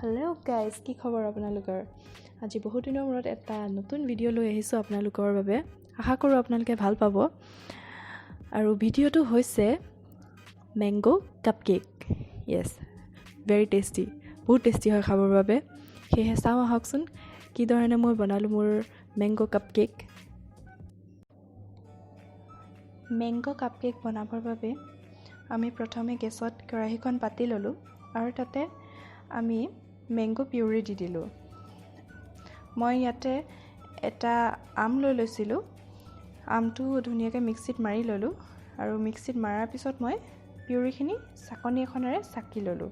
Hello' guys, কি খবৰ আপোনালোকৰ? আজি বহুত দিনৰ মূৰত এটা নতুন ভিডিঅ' লৈ আহিছোঁ আপোনালোকৰ বাবে। আশা কৰোঁ আপোনালোকে ভাল পাব। আৰু ভিডিঅ'টো হৈছে মেংগো কাপকেক। য়েছ, ভেৰি টেষ্টি, বহুত টেষ্টি হয় খাবৰ বাবে। সেয়েহে চাওঁ আহকচোন কি ধৰণে মই বনালোঁ মোৰ মেংগো কাপকেক। মেংগো কাপকেক বনাবৰ বাবে আমি প্ৰথমে গেছত কেৰাহীখন পাতি ল'লোঁ আৰু তাতে আমি মেংগো পিউৰি দি দিলোঁ। মই ইয়াতে এটা আম লৈ লৈছিলোঁ। আমটো ধুনীয়াকৈ মিক্সিত মাৰি ল'লোঁ আৰু মিক্সিত মাৰাৰ পিছত মই পিউৰিখিনি চাকনি এখনেৰে চাকি ল'লোঁ।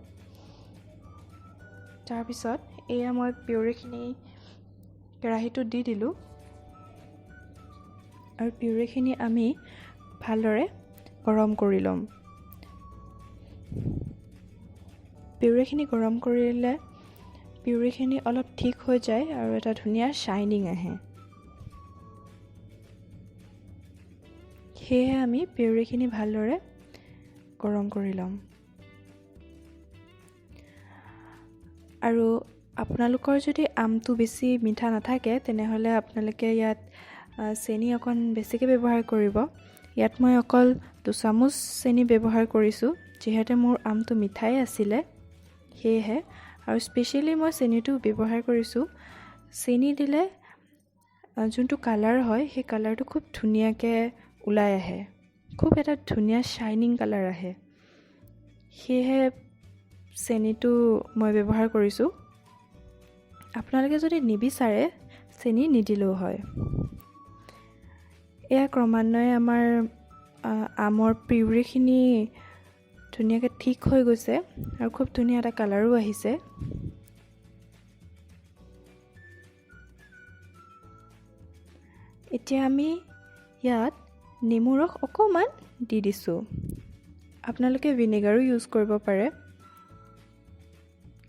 তাৰপিছত এয়া মই পিউৰিখিনি কেৰাহীটোত দি দিলোঁ আৰু পিউৰিখিনি আমি ভালদৰে গৰম কৰি ল'ম। পিউৰিখিনি গৰম কৰিলে পিউৰিখিনি অলপ ঠিক হৈ যায় আৰু এটা ধুনীয়া শ্বাইনিং আহে। সেয়েহে আমি পিউৰিখিনি ভালদৰে গৰম কৰি ল'ম। আৰু আপোনালোকৰ যদি আমটো বেছি মিঠা নাথাকে তেনেহ'লে আপোনালোকে ইয়াত চেনি অকণ বেছিকৈ ব্যৱহাৰ কৰিব। ইয়াত মই অকল 2 চামুচ চেনি ব্যৱহাৰ কৰিছোঁ, যিহেতু মোৰ আমটো মিঠাই আছিলে সেয়েহে। আৰু স্পেচিয়েলি মই চেনিটো ব্যৱহাৰ কৰিছোঁ। চেনি দিলে যোনটো কালাৰ হয় সেই কালাৰটো খুব ধুনীয়াকৈ ওলাই আহে, খুব এটা ধুনীয়া শ্বাইনিং কালাৰ আহে। সেয়েহে চেনিটো মই ব্যৱহাৰ কৰিছোঁ। আপোনালোকে যদি নিবিচাৰে চেনি নিদিলেও হয়। এয়া ক্ৰমান্বয়ে আমাৰ আমৰ পিউৰিখিনি ধুনীয়াকৈ ঠিক হৈ গৈছে আৰু খুব ধুনীয়া এটা কালাৰো আহিছে। এতিয়া আমি ইয়াত নেমু ৰস অকণমান দি দিছোঁ। আপোনালোকে ভিনেগাৰো ইউজ কৰিব পাৰে,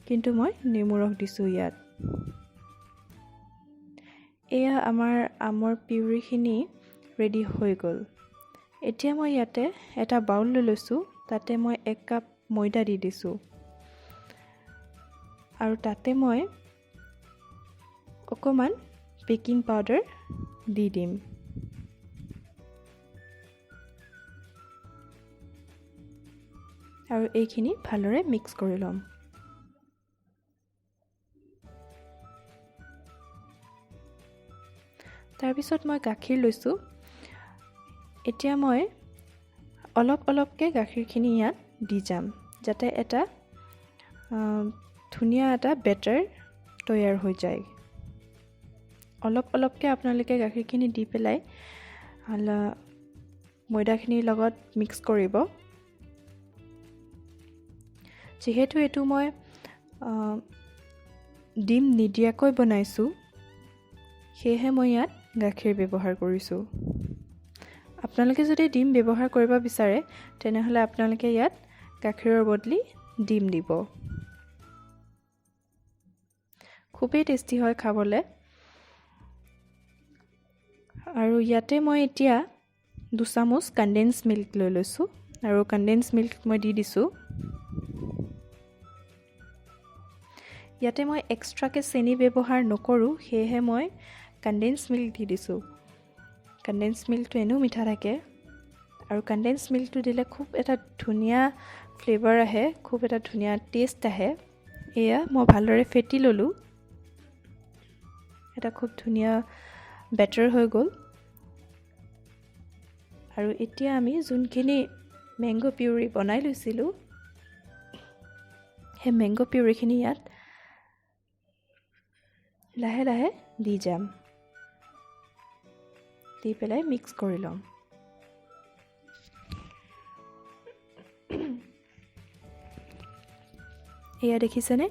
কিন্তু মই নেমু ৰস দিছোঁ ইয়াত। এয়া আমাৰ আমৰ পিউৰিখিনি ৰেডি হৈ গ'ল। এতিয়া মই ইয়াতে এটা বাউল লৈ লৈছোঁ। তাতে মই 1 কাপ ময়দা দি দিছোঁ আৰু তাতে মই অকণমান বেকিং পাউডাৰ দি দিম। আৰু এইখিনি ভালদৰে মিক্স কৰি ল'ম। তাৰপিছত মই গাখীৰ লৈছোঁ। এতিয়া মই অলপ অলপকৈ গাখীৰখিনি ইয়াত দি যাম, যাতে এটা ধুনীয়া এটা বেটাৰ তৈয়াৰ হৈ যায়। অলপ অলপকৈ আপোনালোকে গাখীৰখিনি দি পেলাই ময়দাখিনিৰ লগত মিক্স কৰিব। যিহেতু এইটো মই ডিম নিদিয়াকৈ বনাইছোঁ সেয়েহে মই ইয়াত গাখীৰ ব্যৱহাৰ কৰিছোঁ। আপোনালোকে যদি ডিম ব্যৱহাৰ কৰিব বিচাৰে তেনেহ'লে আপোনালোকে ইয়াত গাখীৰৰ বদলি ডিম দিব। খুবেই টেষ্টি হয় খাবলৈ। আৰু ইয়াতে মই এতিয়া 2 চামুচ কনডেন্স মিল্ক লৈ লৈছোঁ আৰু কনডেন্স মিল্ক মই দি দিছোঁ। ইয়াতে মই এক্সট্ৰাকৈ চেনি ব্যৱহাৰ নকৰোঁ, সেয়েহে মই কনডেন্স মিল্ক দি দিছোঁ। কনডেন্স মিল্কটো এনেও মিঠা থাকে আৰু কনডেন্স মিল্কটো দিলে খুব এটা ধুনীয়া ফ্লেভাৰ আহে, খুব এটা ধুনীয়া টেষ্ট আহে। এয়া মই ভালদৰে ফেটি ল'লোঁ। এটা খুব ধুনীয়া বেটাৰ হৈ গ'ল। আৰু এতিয়া আমি যোনখিনি মেংগো পিউৰি বনাই লৈছিলোঁ সেই মেংগো পিউৰিখিনি ইয়াত লাহে লাহে দি যাম। দি পেলাই মিক্স কৰি ল'ম। এয়া দেখিছেনে,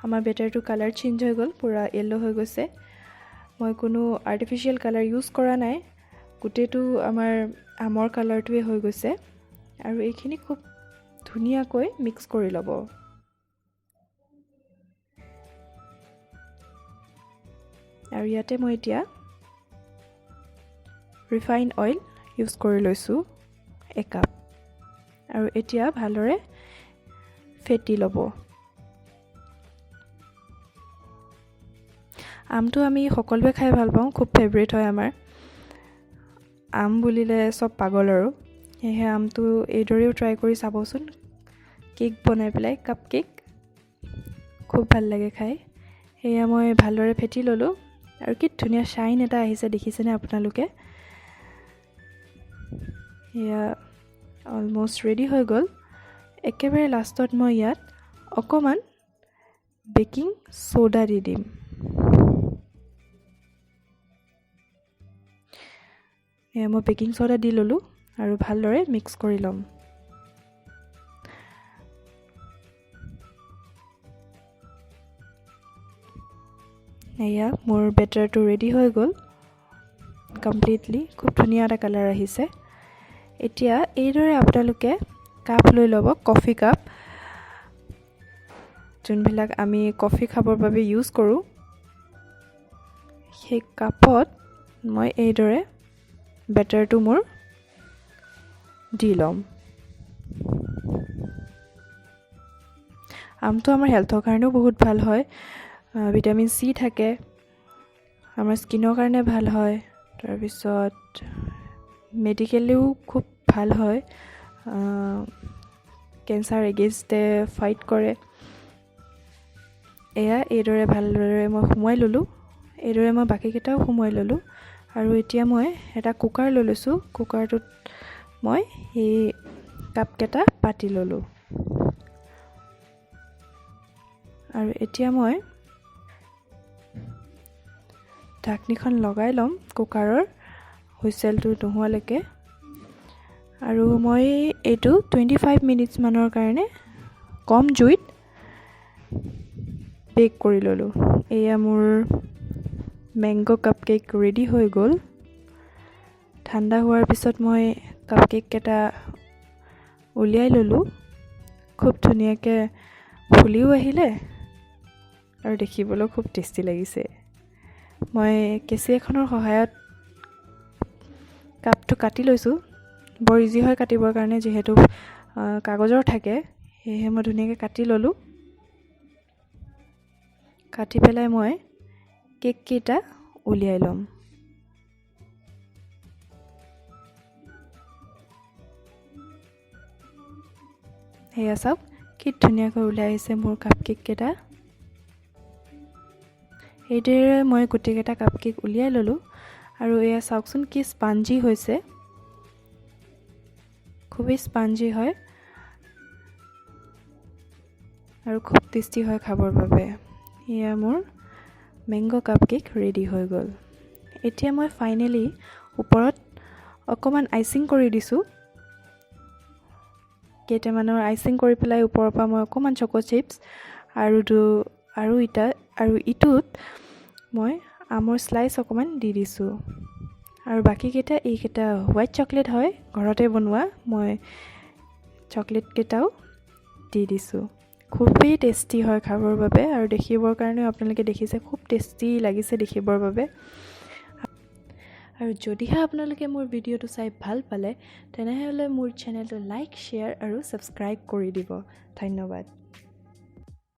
আমাৰ বেটাৰটো কালাৰ চেঞ্জ হৈ গ'ল, পূৰা য়েল্ল' হৈ গৈছে। মই কোনো আৰ্টিফিচিয়েল কালাৰ ইউজ কৰা নাই, গোটেইটো আমাৰ আমৰ কালাৰটোৱে হৈ গৈছে। আৰু এইখিনি খুব ধুনীয়াকৈ মিক্স কৰি ল'ব। আৰু ইয়াতে মই এতিয়া ৰিফাইন অইল ইউজ কৰি লৈছোঁ 1 কাপ। আৰু এতিয়া ভালদৰে ফেটি ল'ব। আমটো আমি সকলোৱে খাই ভাল পাওঁ, খুব ফেভৰেট হয় আমাৰ। আম বুলিলে চব পাগল আৰু সেয়েহে আমটো এইদৰেও ট্ৰাই কৰি চাবচোন। কেক বনাই পেলাই, কাপ কেক, খুব ভাল লাগে খাই। সেয়া মই ভালদৰে ফেটি ল'লোঁ আৰু কি ধুনীয়া শ্বাইন এটা আহিছে, দেখিছেনে আপোনালোকে? সেয়া অলমষ্ট ৰেডি হৈ গ'ল। একেবাৰে লাষ্টত মই ইয়াত অকণমান বেকিং ছ'ডা দি দিম। এয়া মই বেকিং ছ'ডা দি ল'লোঁ আৰু ভালদৰে মিক্স কৰি ল'ম। এয়া মোৰ বেটাৰটো ৰেডি হৈ গ'ল কমপ্লিটলি, খুব ধুনীয়া এটা কালাৰ আহিছে। এতিয়া এইদৰে আপোনালোকে কাপ লৈ ল'ব, কফি কাপ, যোনবিলাক আমি কফি খাবৰ বাবে ইউজ কৰোঁ। সেই কাপত মই এইদৰে বেটাৰটো মোৰ দি ল'ম। আমটো আমাৰ হেল্থৰ কাৰণেও বহুত ভাল হয়, ভিটামিন চি থাকে, আমাৰ স্কিনৰ কাৰণে ভাল হয়। তাৰপিছত মেডিকেলিও খুব ভাল হয়, কেঞ্চাৰ এগেইনষ্টে ফাইট কৰে। এয়া এইদৰে ভালদৰে মই সুমুৱাই ল'লোঁ, এইদৰে মই বাকীকেইটাও সুমুৱাই ল'লোঁ। আৰু এতিয়া মই এটা কুকাৰ লৈ লৈছোঁ, কুকাৰটোত মই এই কাপকেইটা পাতি ল'লোঁ। আৰু এতিয়া মই ঢাকনিখন লগাই ল'ম কুকাৰৰ হুইচেলটো নোহোৱালৈকে। আৰু মই এইটো 25 মিনিটছমানৰ কাৰণে কম জুইত বেক কৰি ল'লোঁ। এয়া মোৰ মেংগ' কাপ কেক ৰেডি হৈ গ'ল। ঠাণ্ডা হোৱাৰ পিছত মই কাপ কেককেইটা উলিয়াই ল'লোঁ। খুব ধুনীয়াকৈ ফুলিও আহিলে আৰু দেখিবলৈও খুব টেষ্টি লাগিছে। মই কেঁচি এখনৰ সহায়ত কাপটো কাটি লৈছোঁ, বৰ ইজি হয় কাটিবৰ কাৰণে, যিহেতু কাগজৰ থাকে, সেয়েহে মই ধুনীয়াকৈ কাটি ল'লোঁ। কাটি পেলাই মই কেককেইটা উলিয়াই ল'ম। সেয়া চাওক কি ধুনীয়াকৈ ওলাই আহিছে মোৰ কাপ কেককেইটা। এইদৰে মই গোটেইকেইটা কাপ কেক উলিয়াই ল'লোঁ। আৰু এয়া চাওকচোন কি স্পঞ্জি হৈছে, খুবেই স্পঞ্জি হয় আৰু খুব টেষ্টি হয় খাবৰ বাবে। এয়া মোৰ মেংগ' কাপ কেক ৰেডি হৈ গ'ল। এতিয়া মই ফাইনেলি ওপৰত অকণমান আইচিং কৰি দিছোঁ, কেইটামানৰ আইচিং কৰি পেলাই ওপৰৰ পৰা মই অকণমান চকো চিপ্ছ আৰু ইটোত মই আমৰ স্লাইচ অকণমান দি দিছোঁ। আৰু বাকীকেইটা এইকেইটা হোৱাইট চকলেট হয়, ঘৰতে বনোৱা, মই চকলেটকেইটাও দি দিছোঁ। খুবেই টেষ্টি হয় খাবৰ বাবে, আৰু দেখিবৰ কাৰণেও আপোনালোকে দেখিছে খুব টেষ্টি লাগিছে দেখিবৰ বাবে। আৰু যদিহে আপোনালোকে মোৰ ভিডিঅ'টো চাই ভাল পালে, তেনেহ'লে মোৰ চেনেলটো লাইক, শ্বেয়াৰ আৰু ছাবস্ক্ৰাইব কৰি দিব। ধন্যবাদ।